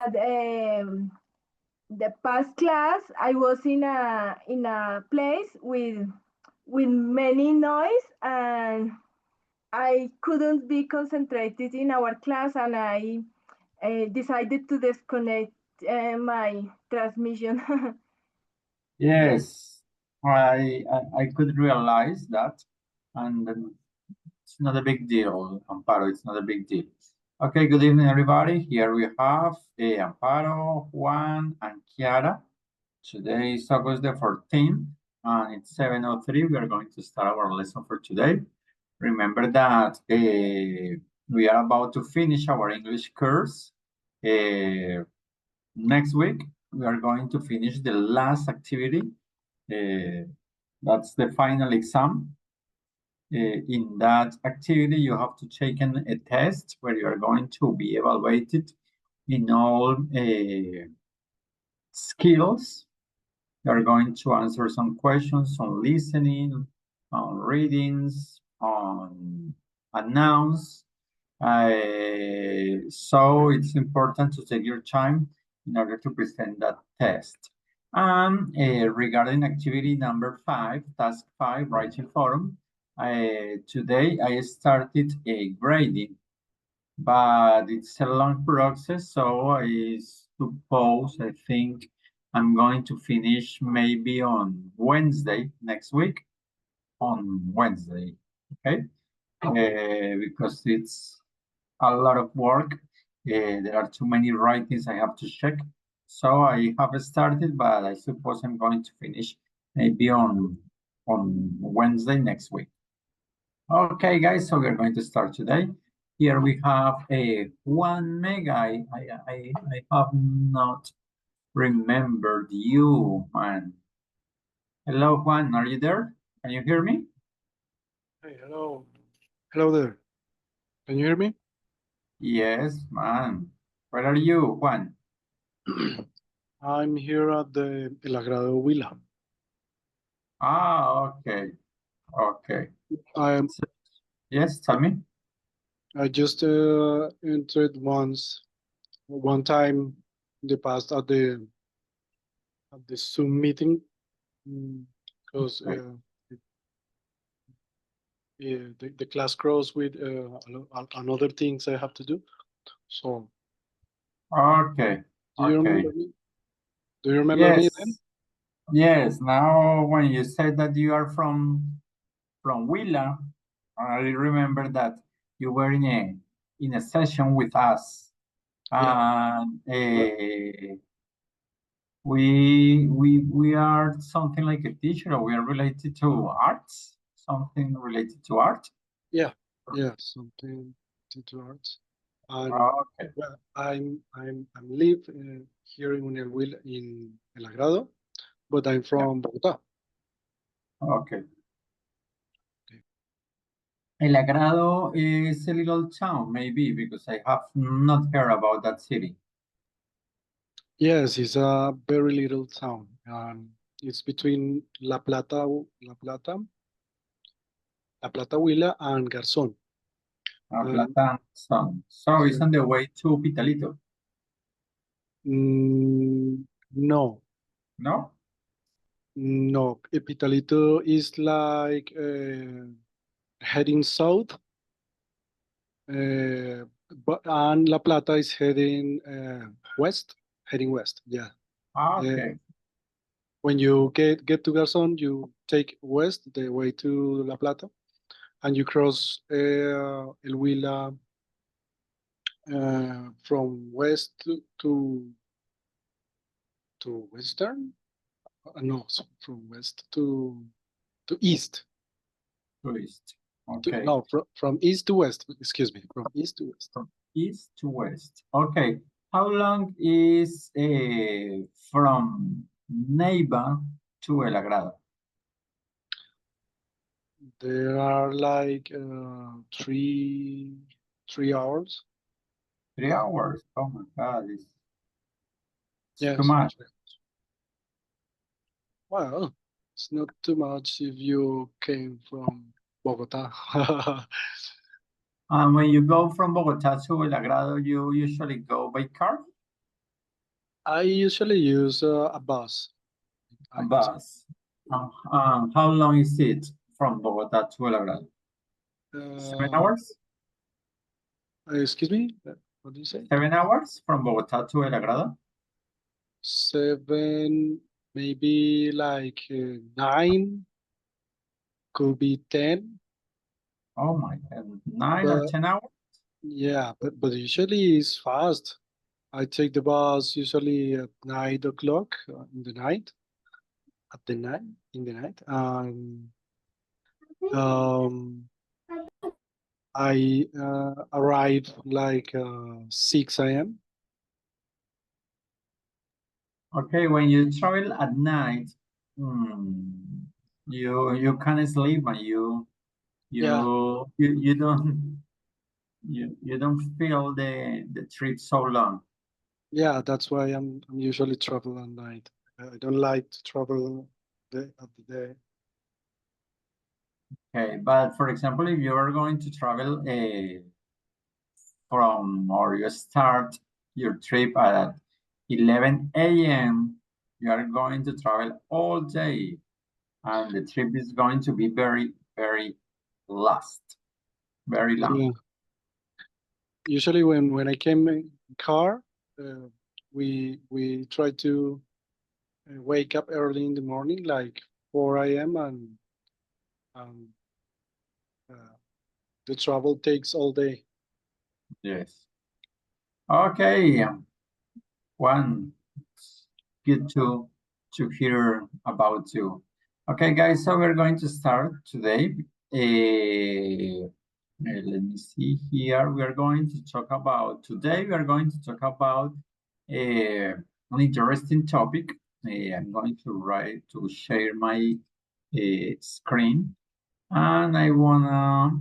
the past class, I was in a place with many noise, and I couldn't be concentrated in our class, and I decided to disconnect my transmission. Yes, I could realize that, and it's not a big deal, Amparo. It's not a big deal. Okay, good evening, everybody. Here we have Amparo, Juan, and Chiara. Today is August the 14th, and it's 7:03. We are going to start our lesson for today. Remember that we are about to finish our English course. Next week, we are going to finish the last activity. That's the final exam. In that activity, you have to take a test where you are going to be evaluated in all skills. You are going to answer some questions on listening, on readings, on announce. So it's important to take your time in order to present that test. And regarding activity number 5, task 5, writing forum, today I started a grading, but it's a long process, so I suppose, I think I'm going to finish maybe on Wednesday next week, on Wednesday, okay? Because it's a lot of work. There are too many writings I have to check. So I have started, but I suppose I'm going to finish maybe on Wednesday next week. Okay, guys, so we're going to start today. Here we have a Juan Mega. I have not remembered you, Juan. Hello, Juan, are you there? Can you hear me? Hey, hello. Hello there. Can you hear me? Yes, man. Where are you, Juan? I'm here at the El Agrado Villa. Ah, okay. Okay. I Yes, tell me. just entered one time in the past at the Zoom meeting because Okay. the class grows with another things I have to do. So Okay. do you Okay. remember me? Do you remember me then? Yes. Now, when you said that you are from Huila, I remember that you were in a session with us. Yeah. And we are something like a teacher, or we are related to arts, something related to art. Yeah. Yeah. Something to arts. And Okay. well, I'm live here in El Agrado, but I'm Yeah. from Bogota. Okay. El Agrado is a little town, maybe, because I have not heard about that city. Yes, it's a very little town. It's between La Plata Huila, and Garzón. La And Plata, so it's yeah, on the way to Pitalito, no, no? no. Pitalito is like heading south, but and La Plata is heading west, heading west. Yeah. Okay. When you get to Garzón, you take west the way to La Plata, and you cross El Huila from west to western. No, from west to east. Tourist. Okay. No, from east to west. Excuse me, from east to west. From east to west. Okay. How long is from Neiva to El Agrado? There are like 3 hours. 3 hours. Oh my God, it's too Yes. much. Well, it's not too much if you came from Bogota. And when you go from Bogota to El Agrado, you usually go by car? I usually use a bus. A bus. How long is it from Bogota to El Agrado? 7 hours? Excuse me? What do you say? 7 hours from Bogota to El Agrado? 7, maybe like 9, could be 10. Oh my God, 9 or But 10 hours? yeah, but usually it's fast. I take the bus usually at 9 o'clock in the night. At the night, in the night. Um, I arrive like 6 a.m. Okay, when you travel at night, you can't sleep and Yeah, you don't feel the trip so long. yeah, that's why I'm usually travel at night. I don't like to travel at the day. Okay, but for example, if you are going to travel or you start your trip at 11 a.m., you are going to travel all day, and the trip is going to be very, very very long. Yeah. Usually when I came in car, we try to wake up early in the morning, like 4 a.m. and um, the travel takes all day. Yes. Okay. One, good to hear about you. Okay, guys, so we're going to start today. Let me see here. We are going to talk about today. We are going to talk about an interesting topic. I'm going to share my screen, and I wanna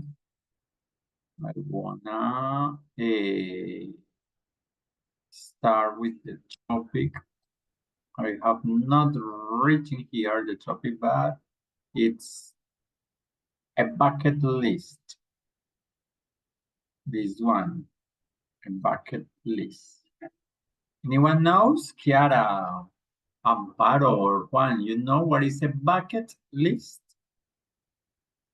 start with the topic. I have not written here the topic, but it's a bucket list. This one, a bucket list. Anyone knows? Kiara, Amparo, or Juan, you know what is a bucket list?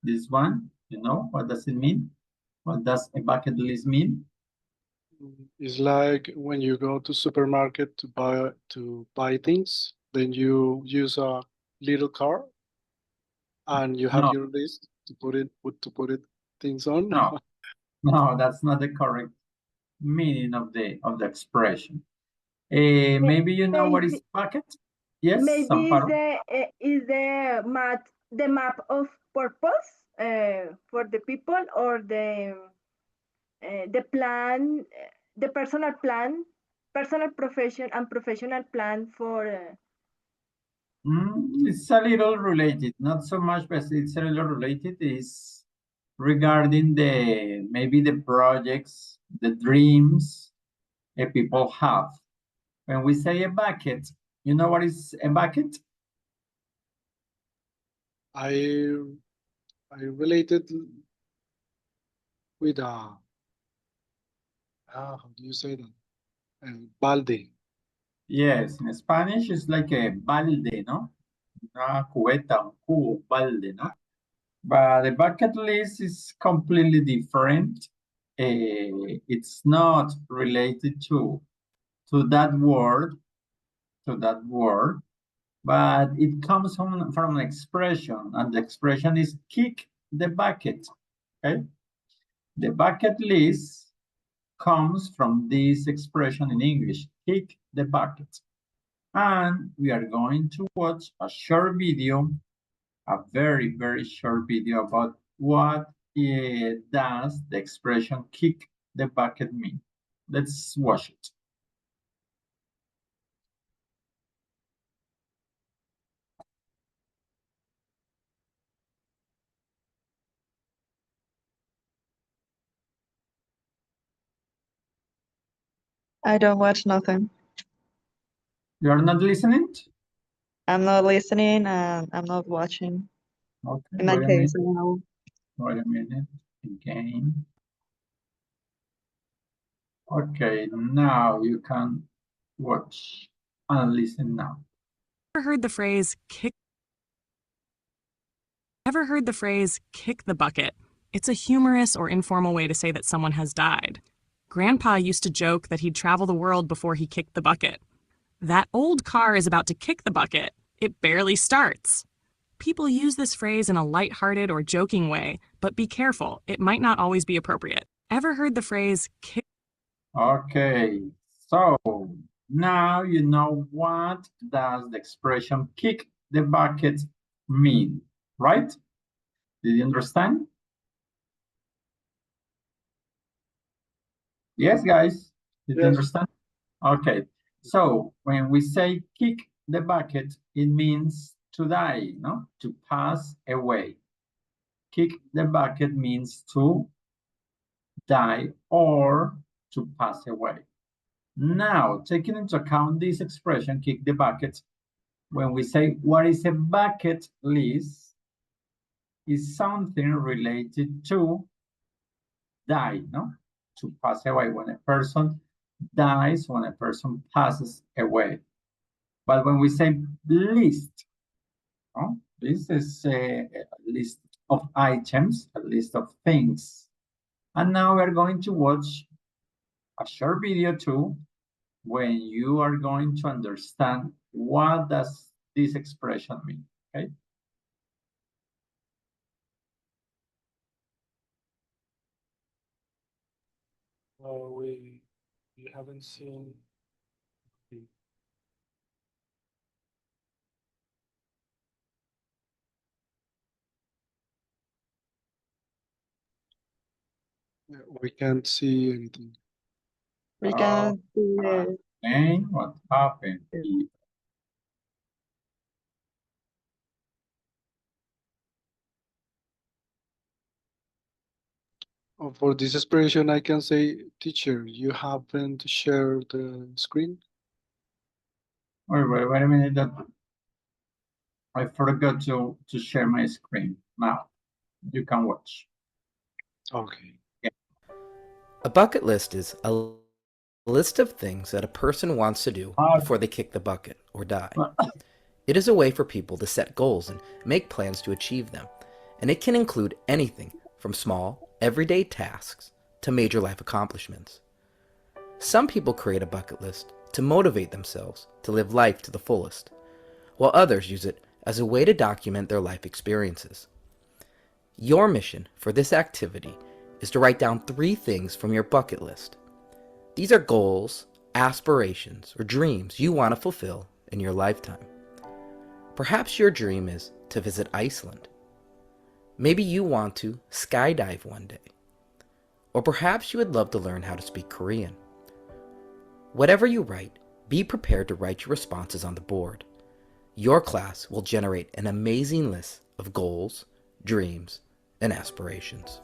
This one, you know, what does it mean? What does a bucket list mean? It's like when you go to supermarket to buy things, then you use a little car and you have No, your list to put it things on. no, no, that's not the correct meaning of the expression. Maybe you know what is bucket? Yes, Maybe Amparo? is the map of purpose for the people, or the plan, the personal plan, personal profession and professional plan for. It's a little related, not so much, but it's a little related. Is regarding maybe the projects, the dreams people have. When we say a bucket, you know what is a bucket? I related with how do you say that? Balde. Yes, in Spanish it's like a balde, no? Una cubeta, un cubo, balde, no? But the bucket list is completely different. It's not related to that word, but it comes from an expression, and the expression is kick the bucket. Okay, the bucket list comes from this expression in English, kick the bucket. And we are going to watch a short video, a very, very short video about what does the expression kick the bucket mean. Let's watch it. I don't watch nothing. You are not listening? I'm not listening and I'm not watching. Okay, In that case, I don't know. wait a minute, again. Okay, now you can watch. and listen now. Ever heard the phrase kick the bucket? It's a humorous or informal way to say that someone has died. Grandpa used to joke that he'd travel the world before he kicked the bucket. That old car is about to kick the bucket. It barely starts. People use this phrase in a lighthearted or joking way, but be careful, it might not always be appropriate. Ever heard the phrase kick? Okay, so now you know what does the expression kick the bucket mean, right? Did you understand? Yes, guys, did you Yes. understand? Okay, so when we say kick the bucket, it means to die, no? To pass away. Kick the bucket means to die or to pass away. Now, taking into account this expression, kick the bucket, when we say what is a bucket list, is something related to die, no? To pass away. When a person dies, when a person passes away. But when we say list, no? This is a list of items, a list of things. And now we're going to watch a short video too, when you are going to understand what does this expression mean, okay? We haven't seen the we can't see anything. We can see the And what happened here? For this expression, I can say, teacher, you haven't shared the screen. Wait a minute, that I forgot to share my screen. Now, you can watch. Okay. A bucket list is a list of things that a person wants to do before they kick the bucket or die. It is a way for people to set goals and make plans to achieve them, and it can include anything from small, everyday tasks to major life accomplishments. Some people create a bucket list to motivate themselves to live life to the fullest, while others use it as a way to document their life experiences. Your mission for this activity is to write down 3 things from your bucket list. These are goals, aspirations, or dreams you want to fulfill in your lifetime. Perhaps your dream is to visit Iceland. Maybe you want to skydive one day. Or perhaps you would love to learn how to speak Korean. Whatever you write, be prepared to write your responses on the board. Your class will generate an amazing list of goals, dreams, and aspirations.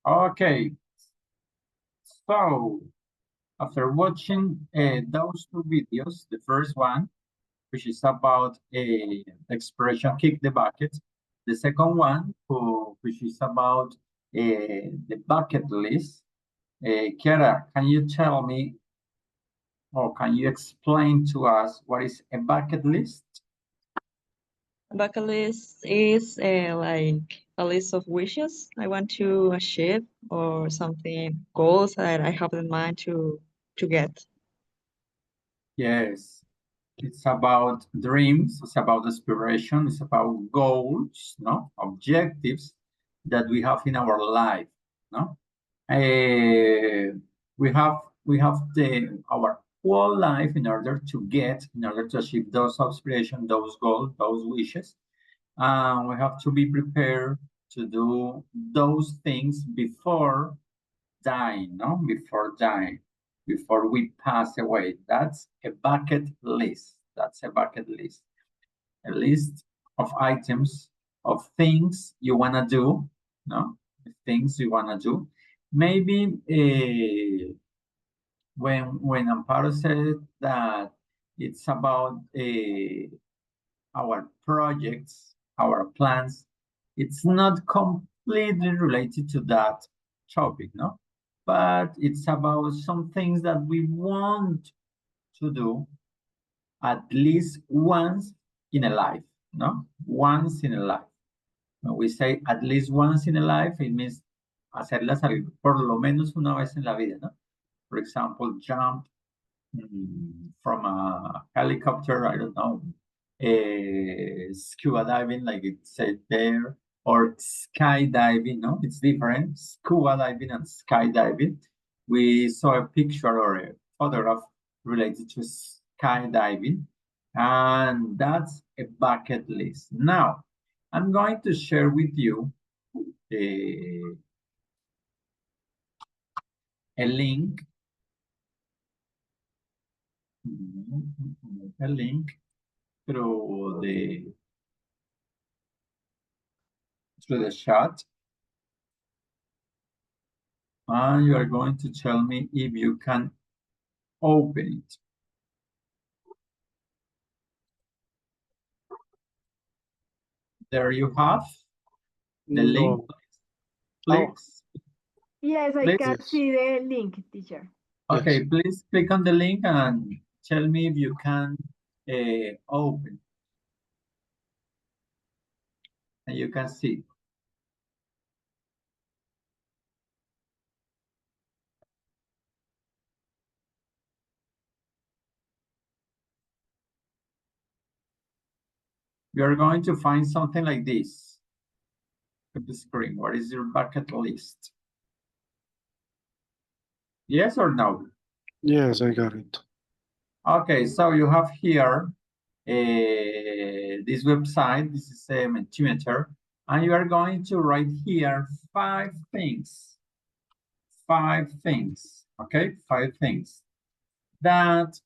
Okay, so after watching those 2 videos, the first one, which is about a expression kick the bucket, the second one, which is about the bucket list. Kiara, can you tell me, or can you explain to us what is a bucket list? bucket list is like a list of wishes I want to achieve or something, goals that I have in mind to get. Yes, it's about dreams, it's about aspiration, it's about goals, no? Objectives that we have in our life, no? We have our whole life in order to achieve those aspirations, those goals, those wishes. We have to be prepared to do those things before dying, no? Before dying, before we pass away. That's a bucket list. That's a bucket list. A list of items, of things you want to do, no? Things you want to do. Maybe when Amparo said that it's about our projects, our plans, it's not completely related to that topic, no? But it's about some things that we want to do at least once in a life, no? Once in a life. When we say at least once in a life, it means hacerlas por lo menos una vez en la vida, no? For example, jump from a helicopter, I don't know, scuba diving, like it said there, or skydiving, no? It's different, scuba diving and skydiving. We saw a picture or a photograph related to skydiving, and that's a bucket list. Now, I'm going to share with you a link through the chat, and you are going to tell me if you can open it. There you have the link. Please. Yes, I can see the link, teacher. Okay, please click on the link and tell me if you can open. And you can see. You're going to find something like this at the screen. What is your bucket list? Yes or no? Yes, I got it. Okay, so you have here this website. This is a Mentimeter, and you are going to write here 5 things. 5 things, okay? 5 things that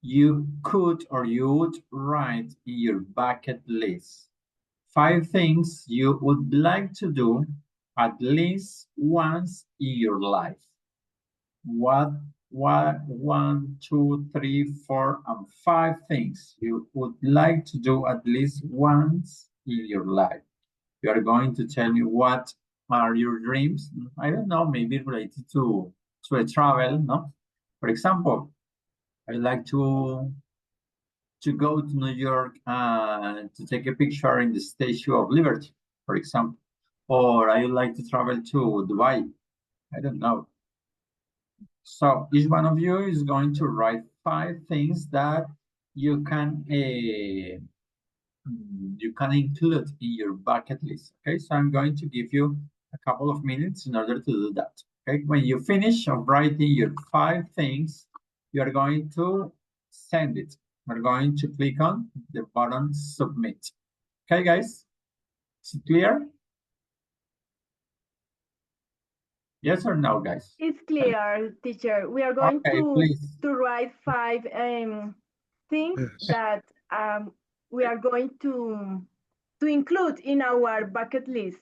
you could or you would write in your bucket list. 5 things you would like to do at least once in your life. What 1, 2, 3, 4, and 5 things you would like to do at least once in your life. You are going to tell me what are your dreams. I don't know, maybe related to a travel, no? For example, I like to go to New York to take a picture in the Statue of Liberty, for example. Or I would like to travel to Dubai. I don't know. So each one of you is going to write 5 things that you can include in your bucket list. Okay, so I'm going to give you a couple of minutes in order to do that. Okay, when you finish of writing your 5 things, you are going to send it. We're going to click on the button submit. Okay, guys, is it clear? Yes or no, guys? It's clear, teacher. We are going to write 5 things that we are going to include in our bucket list.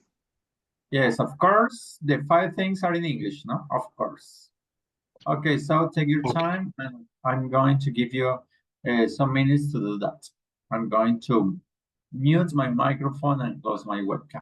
Yes, of course. The 5 things are in English, no? Of course. Okay, so take your time, and I'm going to give you some minutes to do that. I'm going to mute my microphone and close my webcam.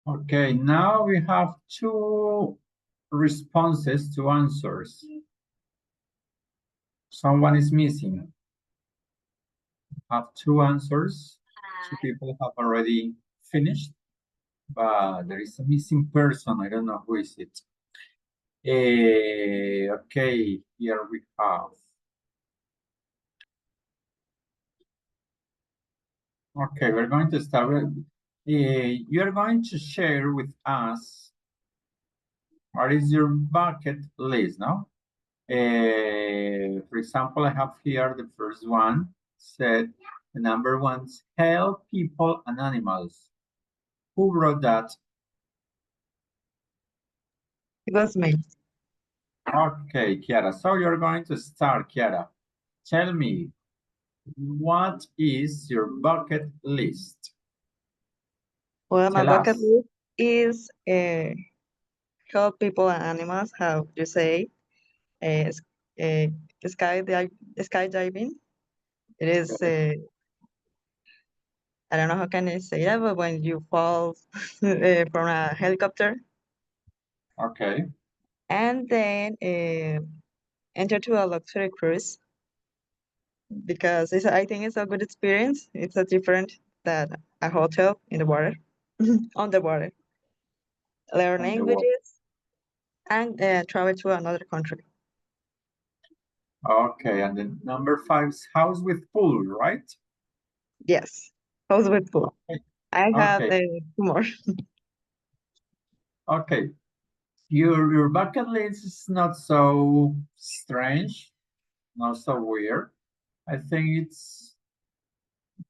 Okay, now we have two responses to answers. Someone is missing. Have two answers. Two people have already finished, but there is a missing person. I don't know who is it. Okay, here we have. Okay, we're going to start with, you're going to share with us what is your bucket list, no? For example, I have here the first one, said the number one's help people and animals. Who wrote that? It was me. Okay, Kiara, so you're going to start, Kiara. Tell me, what is your bucket list? Well, my Tell bucket us. list is help people and animals, how you say, uh, skydiving. It is, I don't know how can I say that, but when you fall from a helicopter, Okay. and then enter to a luxury cruise, because I think it's a good experience. It's a different than a hotel in the water, on the water. Learn On the wall. languages and travel to another country. Okay, and then number five is house with pool, right? Yes, house with pool. Okay. I have Okay. 2 more. Okay. Your bucket list is not so strange, not so weird. I think it's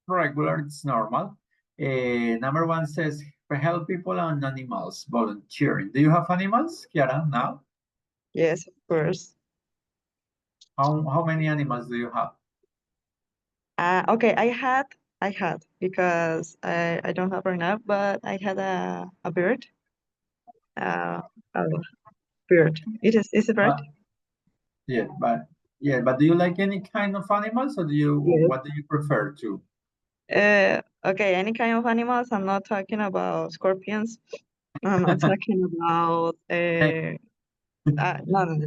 regular, it's normal. Number one says help people and animals, volunteering. Do you have animals, Kiara, now? Yes, of course. How many animals do you have? Okay, I had because I don't have right now, but I had a bird. A bird. It's a bird. Yeah, but do you like any kind of animals, or Yes. what do you prefer to? Okay, any kind of animals. I'm not talking about scorpions. I'm not talking about no,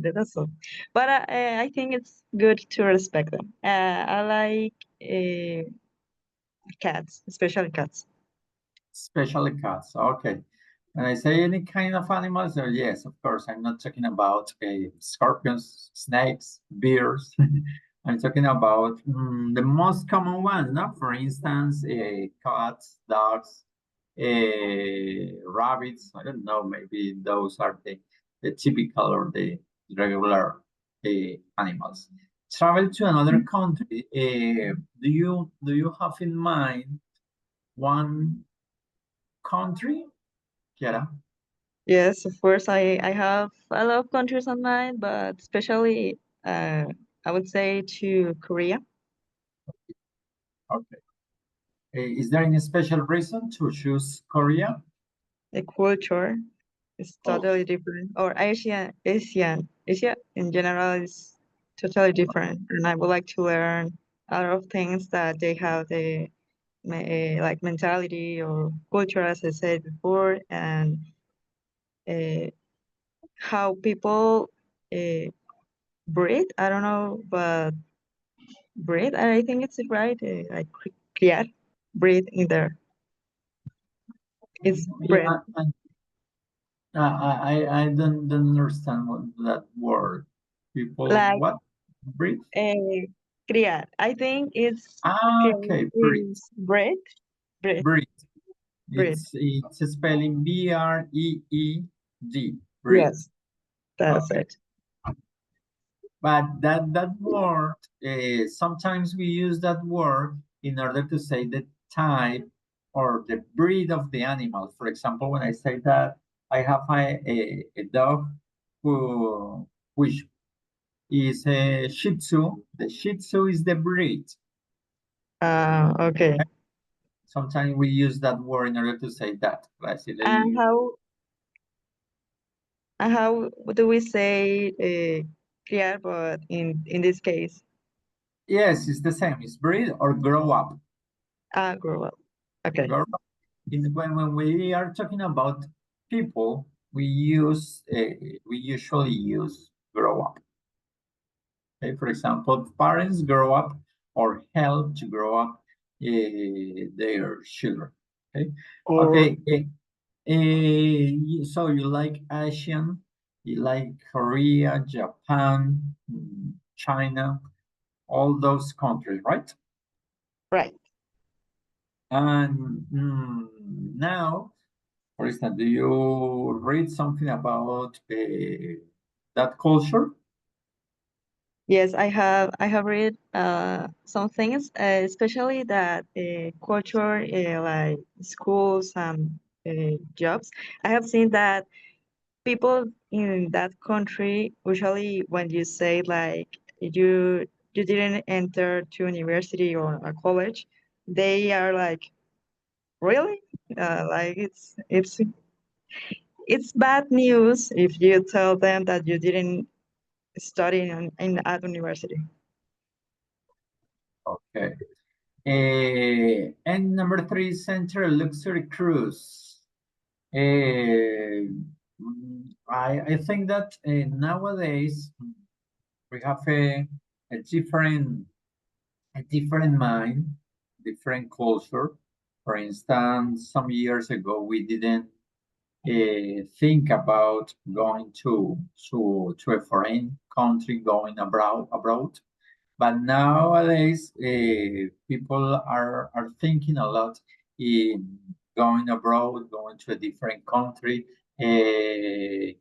that's all. But I think it's good to respect them. I like cats, especially cats. Especially cats. Okay. When I say any kind of animals, yes, of course, I'm not talking about scorpions, snakes, bears. I'm talking about the most common ones, no? For instance, cats, dogs, rabbits. I don't know, maybe those are the typical or the regular animals. Travel to another country. Do you have in mind one country? Kiara? Yes, of course. I have a lot of countries on mind, but especially I would say to Korea. Okay. Is there any special reason to choose Korea? The culture is Oh, totally different, or Asia in general is totally different, and I would like to learn a lot of things that they have the like mentality or culture, as I said before, and uh, how people uh, breathe. I don't know, but breathe. I think it's right. Like criar, breathe in there. It's breath. yeah, I don't understand what that word. People, Like what? Breathe? criar. I think it's Ah, criar okay, breathe. is breath. Breath. Breathe. Breath. It's spelling B-R-E-E-D. Breathe. Yes, that's Okay. it. But that word, sometimes we use that word in order to say the type or the breed of the animal. For example, when I say that I have a dog which is a Shih Tzu, the Shih Tzu is the breed. Okay. Sometimes we use that word in order to say that. And how do we say criar, but in this case, Yes, it's the same. It's breed or grow up. grow up. Okay. Grow up. when we are talking about people, we usually use grow up. Okay, for example, parents grow up or help to grow up their children. Okay, Or okay. So you like Asian, you like Korea, Japan, China, all those countries, right? Right. And now, for instance, do you read something about that culture? Yes, I have read some things, especially that culture, like schools and jobs. I have seen that people in that country, usually when you say like you didn't enter to university or a college, they are like, really? Like it's bad news if you tell them that you didn't study in at university. Okay. And number 3, Central Luxury Cruise. I think that nowadays we have a different mind, different culture. For instance, some years ago we didn't think about going to a foreign country, going abroad. But nowadays, people are thinking a lot in going abroad, going to a different country, going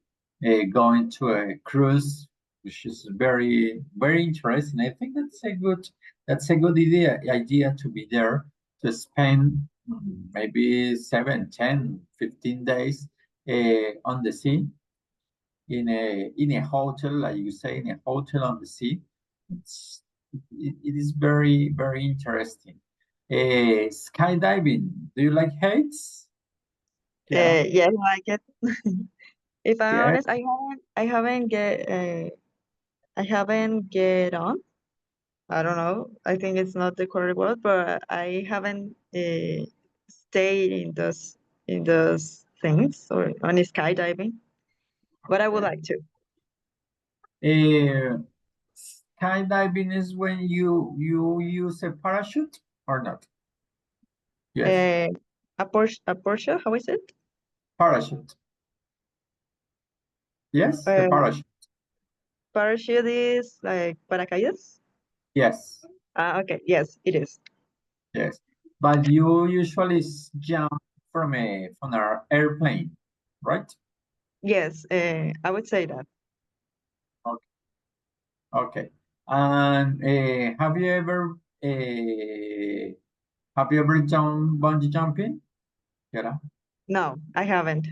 to a cruise, which is very interesting. I think that's a good idea to be there to spend maybe 7, 10, 15 days on the sea in a hotel, like you say, in a hotel on the sea. It's, it is very interesting. Skydiving. Do you like heights? Yeah. Yeah, I like it. If I'm Yeah. honest, I haven't get on. I don't know. I think it's not the correct word, but I haven't stayed in those things or on skydiving. But I would like to. Uh, Skydiving is when you use a parachute or not? Yes, Uh, a Porsche, how is it? parachute. Yes, the Uh, parachute. Parachute is like paracaídas? Yes, Okay, yes, it is. yes. But you usually jump from an airplane, right? Yes, I would say that. Okay. Okay. And have you ever done bungee jumping? Yeah. No, I haven't.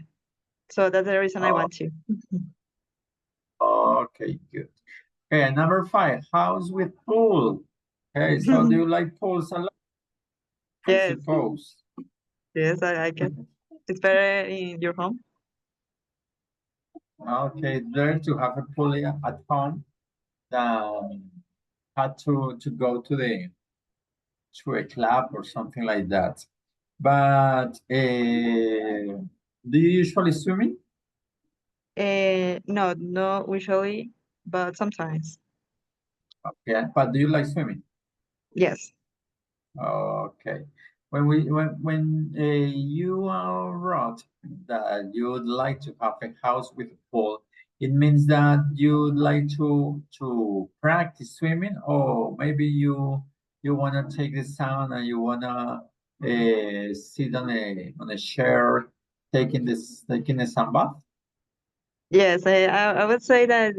So that's the reason I Oh, want to. okay, good. Okay, number 5, house with pool. Okay, so do you like pools a lot? I Yes, suppose. yes, I like it. It's better in your home. Okay, it's better to have a pool at home than had to go to a club or something like that. But do you usually swimming? No, not usually, but sometimes. Okay, but do you like swimming? Yes. Okay. When you are wrote that you would like to have a house with a pool, it means that you would like to practice swimming, or maybe you wanna take the sun and you wanna sit on a chair taking a sun bath. Yes, I would say that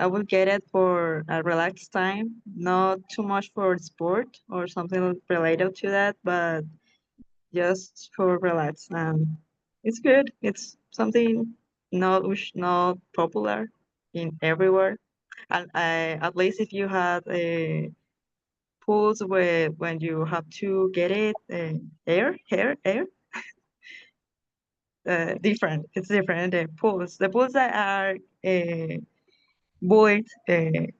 I will get it for a relaxed time, not too much for sport or something related to that, but just for relax. And it's good. It's something not popular in everywhere. And at least if you have pools where when you have to get it air, different. It's different. The pools that are built in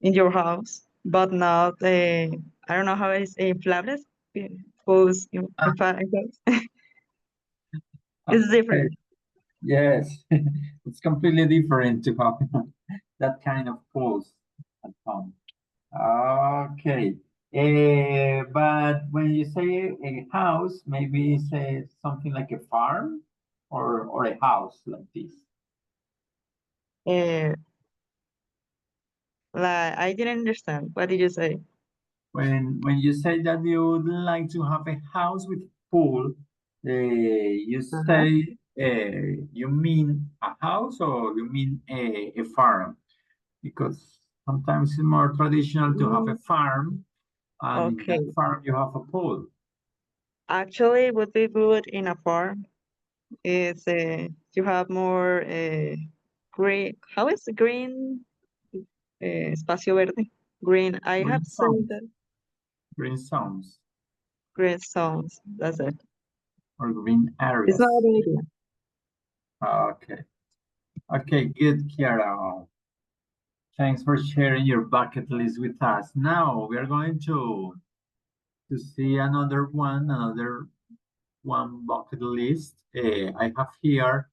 your house, but not I don't know how it's inflables pools in fact. It's different. Yes, it's completely different to have that kind of pools at home. Okay. But when you say a house, maybe say something like a farm or a house like this. Uh, like, I didn't understand. What did you say? When you say that you would like to have a house with pool, you say you mean a house or you mean a farm? Because sometimes it's more traditional to have a farm, and in Okay. that farm you have a pool. Actually, it would be good in a farm. Is you have more green. How is green? Espacio verde. Green. I Green have said zones, that. green zones, Green zones. That's it. or green It's not a areas. bad idea. Okay. Okay, good, Kiara. Thanks for sharing your bucket list with us. Now we are going to see another one bucket list. I have here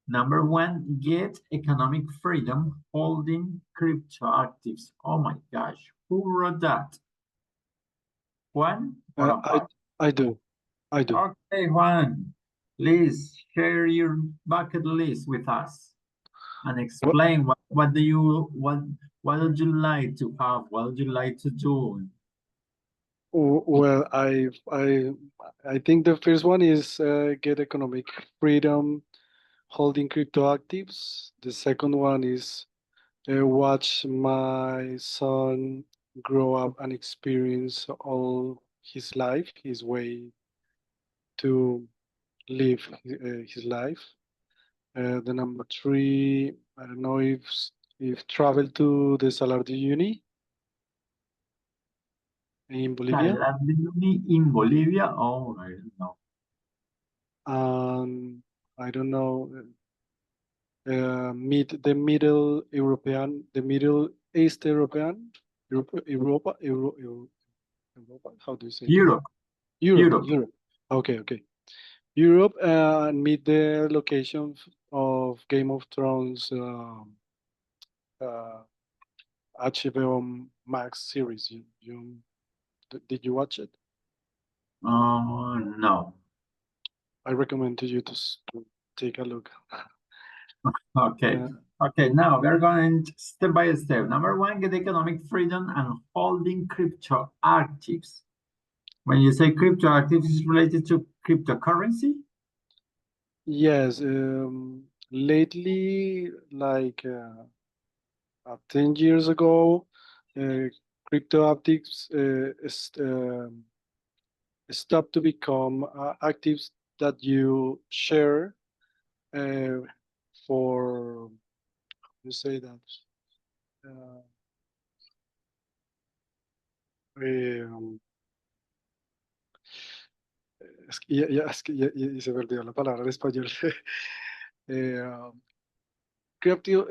number 1, get economic freedom holding crypto actives. Oh my gosh, who wrote that? Juan or Amparo? I do. Okay, Juan, please share your bucket list with us and explain what would you like to have, what would you like to do? Well, I think the first one is get economic freedom holding crypto actives. The second one is watch my son grow up and experience all his life, his way to live his life. The number 3, I don't know if travel to the Salar de Uyuni in Bolivia. Salar de Uyuni in Bolivia? Oh, I don't know. I don't know, meet the Middle East European, Europa, how do you say? Europe. Europe. Okay. Europe, and meet the location of Game of Thrones HBO Max series. Did you watch it? No. I recommend to you to take a look. Okay. Okay, now we're going step by step. Number 1, get economic freedom and holding crypto actives. When you say crypto actives, is related to cryptocurrency? Yes, lately, like 10 years ago, crypto actives stopped to become actives that you share for, you say that, es que ya se perdió la palabra en español. Crypto,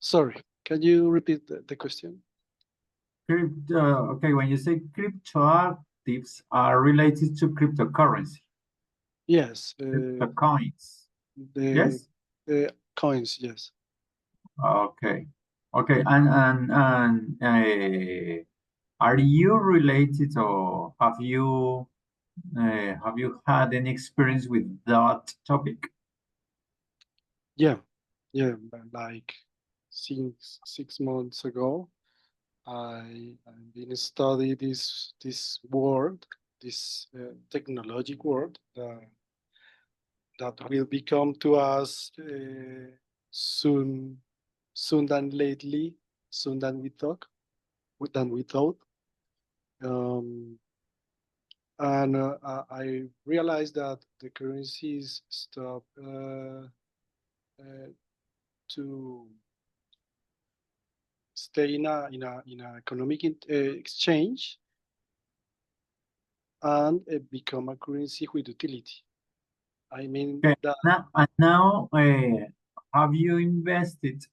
sorry, can you repeat the question? Crypto, okay, when you say crypto actives are related to cryptocurrency. Yes. The coins. Yes? The coins, yes. Okay. Okay, and are you related or have you had any experience with that topic? Yeah, like 6 months ago, I've been studying this world, this technologic world that will become to us soon than lately, soon than we thought. And I realized that the currencies stop to stay in a economic exchange and become a currency with utility. I mean Okay. that. Now, have you invested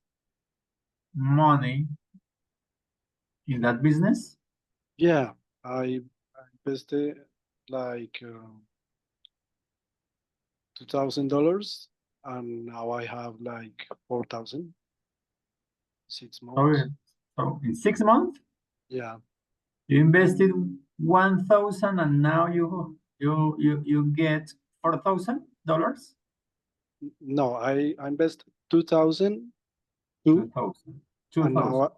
money in that business? Yeah, I invested like $2,000, and now I have like 4,000. 6 months. Okay. So in 6 months, Yeah. you invested 1,000 and now you get $4,000? No, I invest 2,000, 2,000. and 2,000.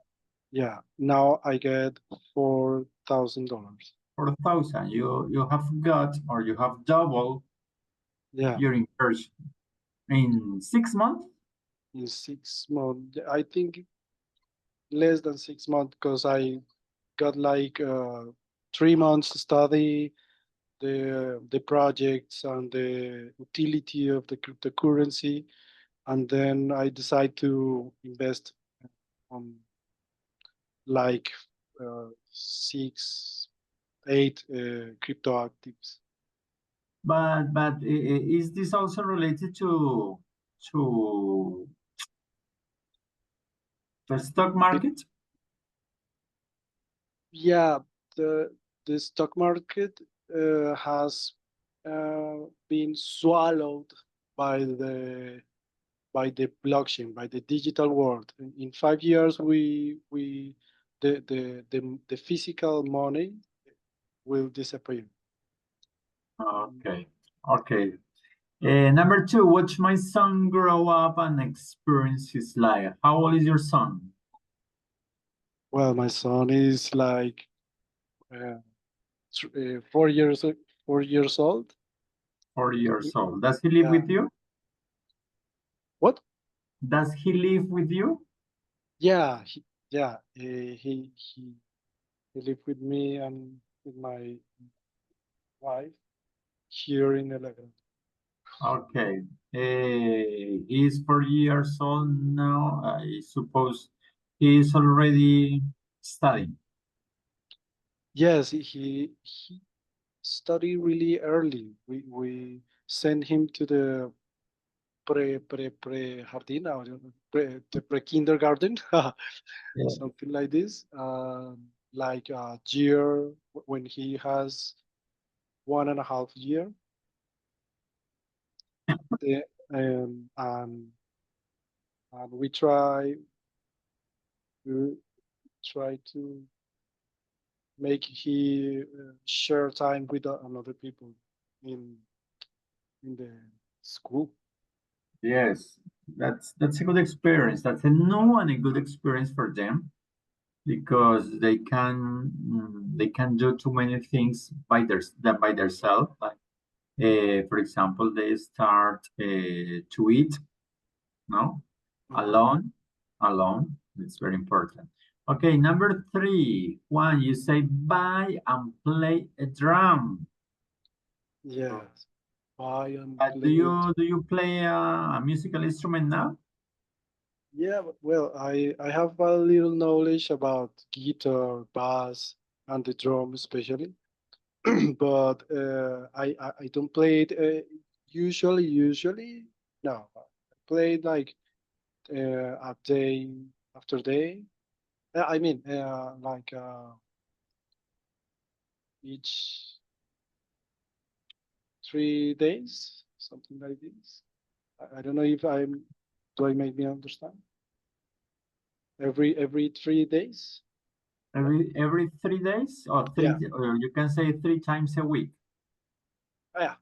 now I get $4,000. 4,000. You have got, or you have doubled Yeah, your inversion in 6 months. in 6 months. I think less than 6 months, because I got like 3 months to study the projects and the utility of the cryptocurrency, and then I decide to invest on like 6, 8 crypto actives. But is this also related to the stock market? Yeah, the stock market has been swallowed by the blockchain, by the digital world. In 5 years, the physical money will disappear. Okay. Okay. Number 2, watch my son grow up and experience his life. How old is your son? Well, my son is like 4 years 4 years old. 4 years old. Does he live Yeah. with you? What? Does he live with you? Yeah, he lived with me and with my wife here in Eleven. Okay. He's 4 years old now. I suppose he is already studying. Yes, he studied really early. We sent him to the pre jardín, or the pre kindergarten, Yeah. something like this. Like a year when he has 1.5 year. The, and we try to make he share time with another people in the school. Yes, that's a good experience. That's a new and a good experience for them because they can do too many things by themselves. Like, for example, they start to eat, no, alone. It's very important. Okay, number 3, Juan, you say buy and play a drum. Yes. Buy and Do play it. you play a musical instrument now? Yeah, well, I have a little knowledge about guitar, bass, and the drum especially, but I don't play it usually. No, I play it like a day after day. I mean, like each 3 days, something like this. I don't know if do I make me understand? Every 3 days? Every 3 days or Yeah. or you can say 3 times a week. Yeah,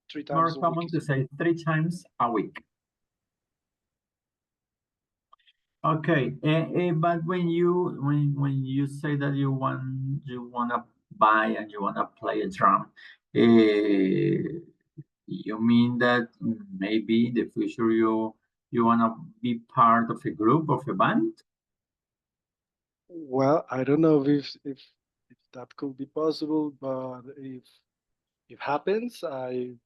three More times a week. common to say 3 times a week. Okay, but when you say that you wanna buy and you wanna play a drum, you mean that maybe in the future you wanna be part of a group, of a band? Well, I don't know if that could be possible, but if it happens, I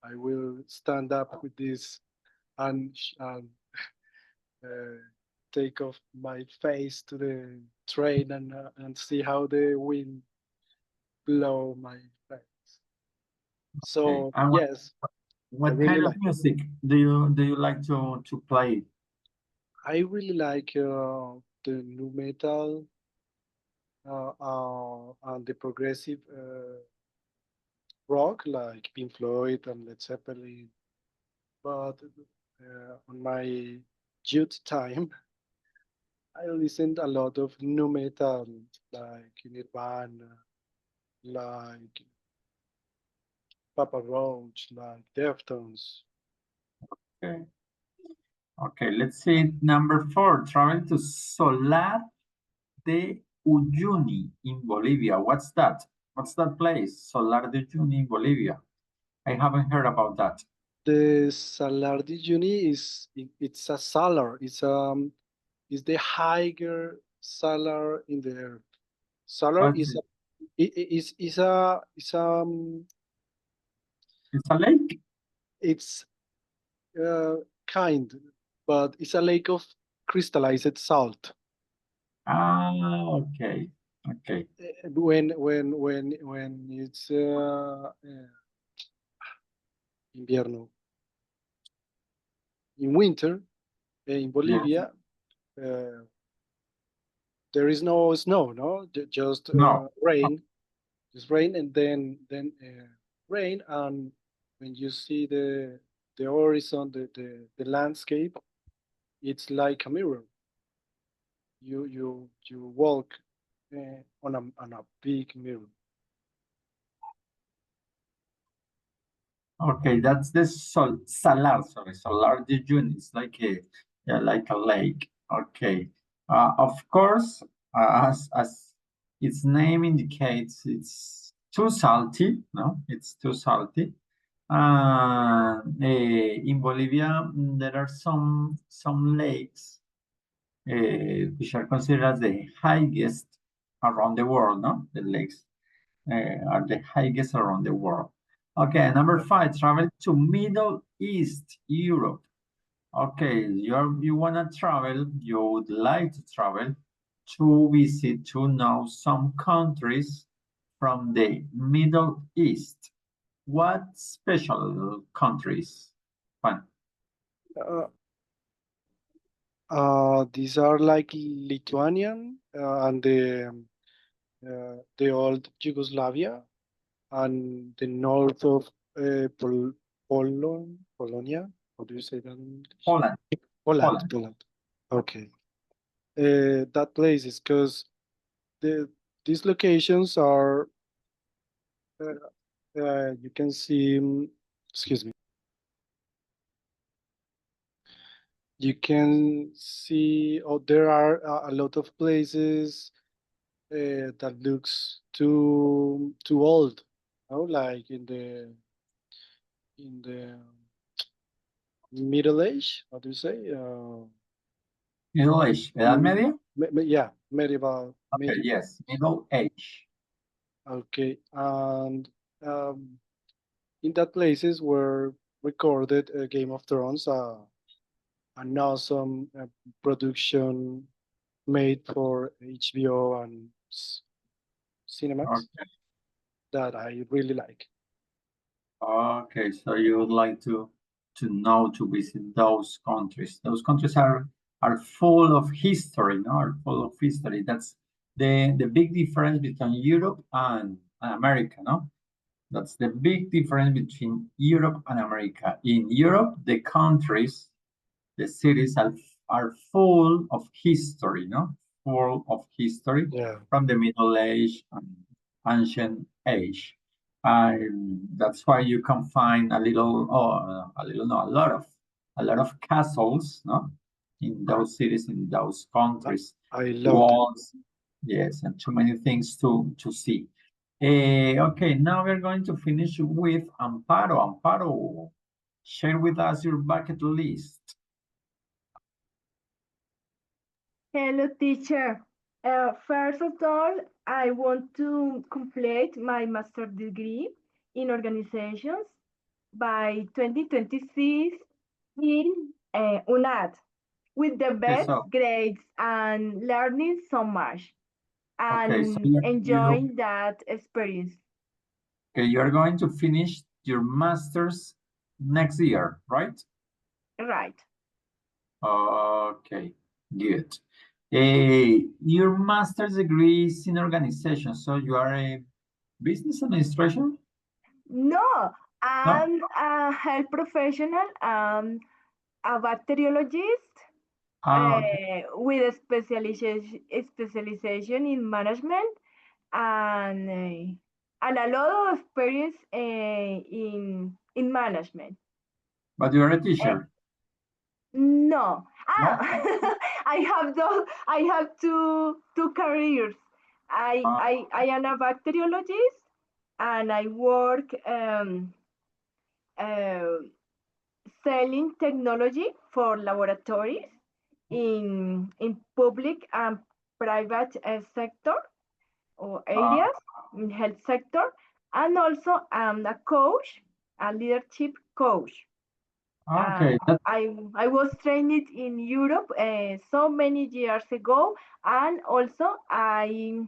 will stand up with this and uh, take off my face to the train and see how the wind blow my face. Okay. So And yes, I what really kind of like. music do you like to play? I really like the new metal and the progressive rock like Pink Floyd and Led Zeppelin. But on my youth time, I listened a lot of nu metal, like Nirvana, like Papa Roach, like Deftones. Okay. Okay, let's see. Number 4, travel to Solar de Uyuni in Bolivia. What's that? What's that place? Solar de Uyuni in Bolivia. I haven't heard about that. The Salar de Uyuni it's a salar. It's the higher salar in the earth. Salar What is is a is It's a lake? it's kind, but it's a lake of crystallized salt. Ah, okay. Okay. When it's invierno, in winter in Bolivia, there is no snow, no, just No. rain, and then rain, and when you see the horizon, the landscape, it's like a mirror. You walk on a big mirror. Okay, that's the Salar, sorry, Salar de Uyuni. It's like a lake. Okay. Of course, as its name indicates, it's too salty. No, it's too salty. In Bolivia, there are some lakes which are considered as the highest around the world. No, the lakes are the highest around the world. Okay, number 5, travel to Middle East Europe. Okay, you wanna travel, you would like to travel to visit, to know some countries from the Middle East. What special countries? Fun. These are like Lithuanian and the old Yugoslavia and the north of Polonia. How do you say that in English? Poland. Poland. Okay. That place is because these locations are you can see. Excuse me. You can see. Oh, there are a lot of places that looks too old. Like in the Middle Age. How do you say? Middle Age. Edad Media? Yeah, medieval. Okay, yes, Middle Age. Okay, and in that places were recorded Game of Thrones, an awesome production made for HBO and Cinemax Okay. that I really like. Okay, so you would like to know, to visit those countries. Those countries are full of history, no? Are full of history. That's the big difference between Europe and America, no? That's the big difference between Europe and America. In Europe, the countries, the cities are full of history, no? Full of history from the Middle Age and ancient age. That's why you can find a lot of castles, no, in those cities, in those countries. I love walls, yes, and too many things to see. Okay, now we're going to finish with Amparo. Amparo, share with us your bucket list. Hello, teacher. First of all, I want to complete my master's degree in organizations by 2026 in UNAD with the best grades and learning so much and enjoying that experience. Okay, you're going to finish your master's next year, right? Right. Okay, good. Your master's degree is in organization, so you are a business administration? No, I'm a health professional, a bacteriologist Okay. with a specialization in management and a lot of experience in management. But you're a Uh, teacher, no, no? I have two careers. I am a bacteriologist and I work uh, selling technology for laboratories in public and private sector or Uh, areas in health sector, and also I'm a coach, a leadership coach. okay, that, I was trained in Europe so many years ago, and also I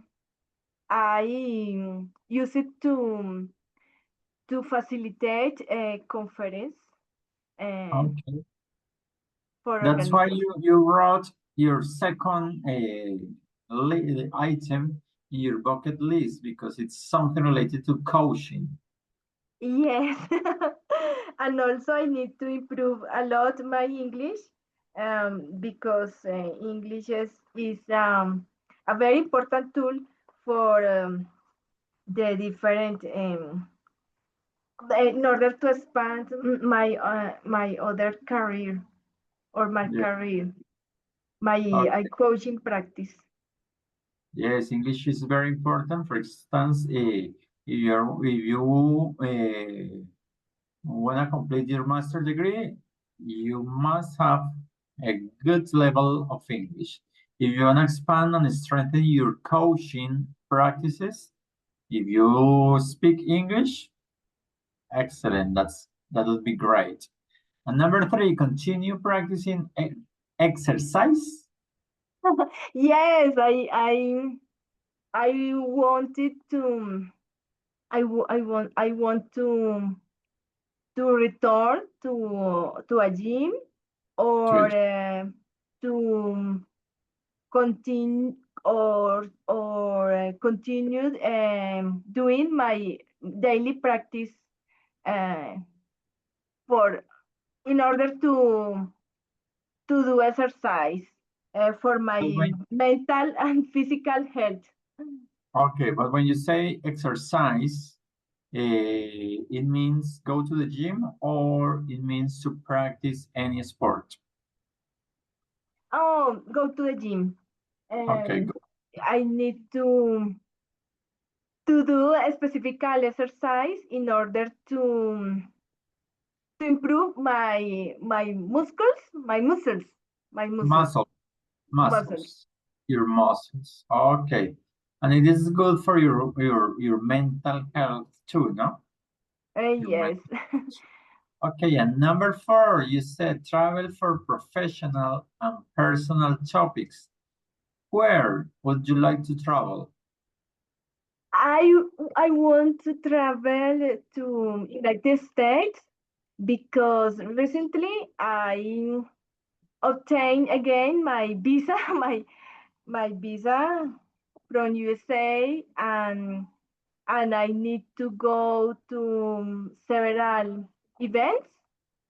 use it to facilitate a conference uh, okay. for That's why organization. you wrote your second item in your bucket list because it's something related to coaching. Yes, and also I need to improve a lot my English because English is a very important tool for the different in order to expand my other career or my Yeah. career, my Okay. coaching practice. Yes, English is very important. For instance, if you want to complete your master degree, you must have a good level of English. If you want to expand and strengthen your coaching practices, if you speak English, excellent. That would be great. And number three, continue practicing exercise. Yes, I wanted to I want to return to a gym or Good. to continue continue doing my daily practice uh, for in order to do exercise for But my when, mental and physical health. okay, but when you say exercise, it means go to the gym or it means to practice any sport. Oh, go to the gym. Okay, Um, good. I need to do a specific exercise in order to improve my muscles, my muscles, Muscle, muscles. muscles, your muscles. Okay. And it is good for your mental health too, no? Your Yes. mental. Okay, and number four, you said travel for professional and personal topics. Where would you like to travel? I I want to travel to United States because recently I obtained again my visa, my visa from USA, and I need to go to several events,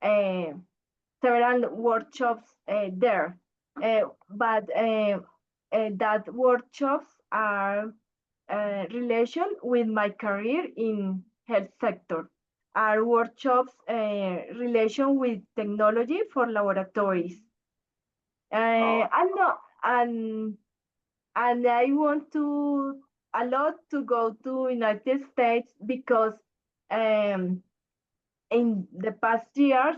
uh, several workshops there. But that workshops are relation with my career in health sector. Are workshops relation with technology for laboratories. Oh, And no, and I want to a lot to go to United States because um, in the past years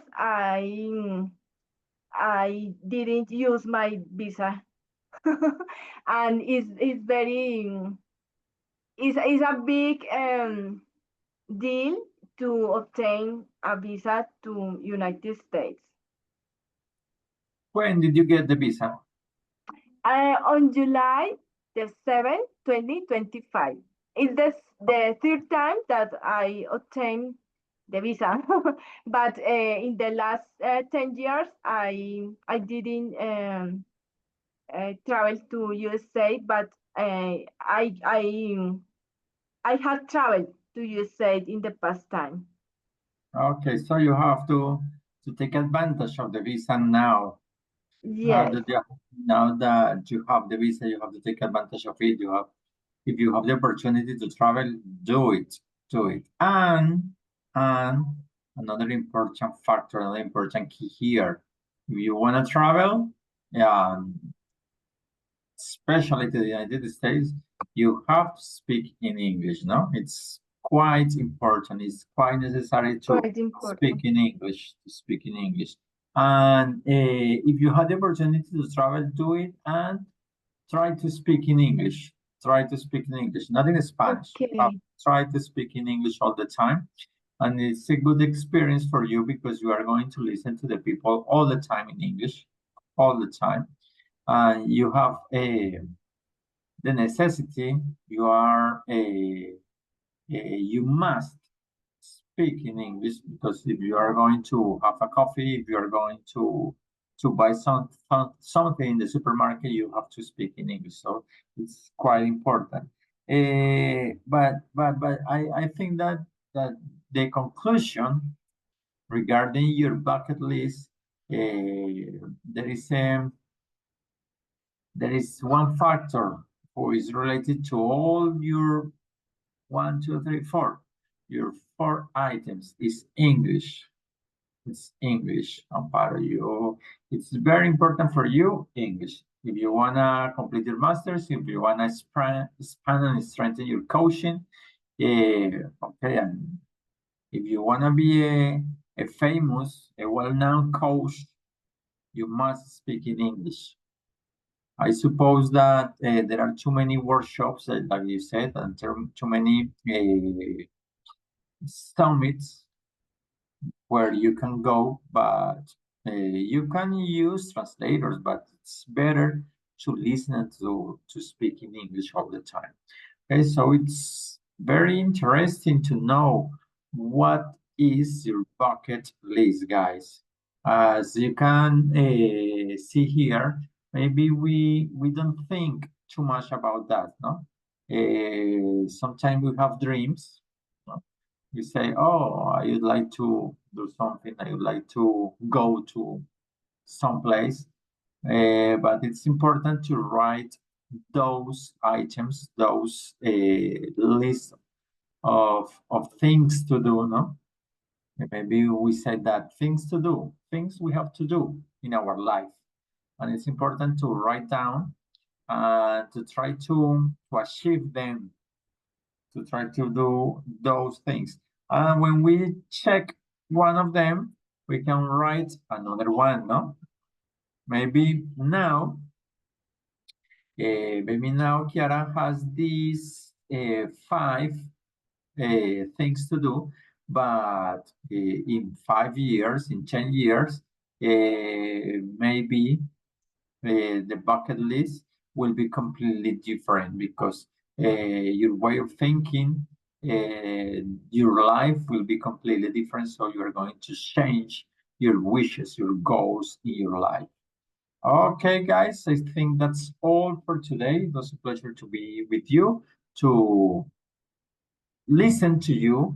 I didn't use my visa, and it's very is a big deal to obtain a visa to United States. when did you get the visa? On July the 7th, 2025. It's the third time that I obtained the visa. But in the last 10 years, I didn't travel to USA, but I had traveled do you say it in the past time? Okay, so you have to take advantage of the visa now. Yes. Now that you have the visa, you have to take advantage of it. If you have the opportunity to travel, do it. And another important factor, another important key here, if you want to travel, especially to the United States, you have to speak in English, no? It's quite important. It's quite necessary to speak in English, And if you have the opportunity to travel, do it and try to speak in English. Not in Spanish. Okay. Try to speak in English all the time. And it's a good experience for you because you are going to listen to the people all the time in English, all the time. You have the necessity, you must speak in English because if you are going to have a coffee, if you are going to buy something in the supermarket, you have to speak in English. So it's quite important. But I think that the conclusion regarding your bucket list, there is one factor who is related to all your 1, 2, 3, 4. Your 4 items is English. It's English, Amparo. It's very important for you, English. If you wanna complete your masters, if you wanna expand and strengthen your coaching, okay, and if you wanna be a famous, a well-known coach, you must speak in English. I suppose that there are too many workshops, like you said, and too many summits where you can go, but you can use translators, but it's better to listen to speak in English all the time. Okay, so it's very interesting to know what is your bucket list, guys. As you can see here, maybe we don't think too much about that, no? Sometimes we have dreams. No? You say, oh, I would like to do something. I would like to go to some place. But it's important to write those items, those list of things to do, no? Maybe we said that things to do, things we have to do in our life. And it's important to write down and to try to achieve them, to try to do those things. And when we check one of them, we can write another one, no? Maybe now Kiara has these 5 things to do, but in 5 years, in 10 years, maybe the bucket list will be completely different because your way of thinking, your life will be completely different. So you're going to change your wishes, your goals in your life. Okay, guys, I think that's all for today. It was a pleasure to be with you, to listen to you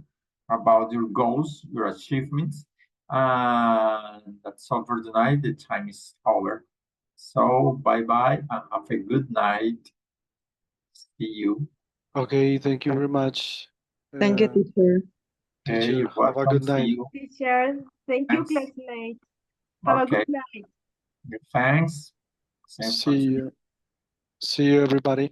about your goals, your achievements. And that's all for tonight. The time is over. So bye-bye and have a good night. See you. Okay, thank you very much. Thank you, teacher. Teacher, you're have a welcome. good night. See you. Teacher, thank you, Thanks. classmate. Have a Okay. good night. Thanks. Same for See you, everybody.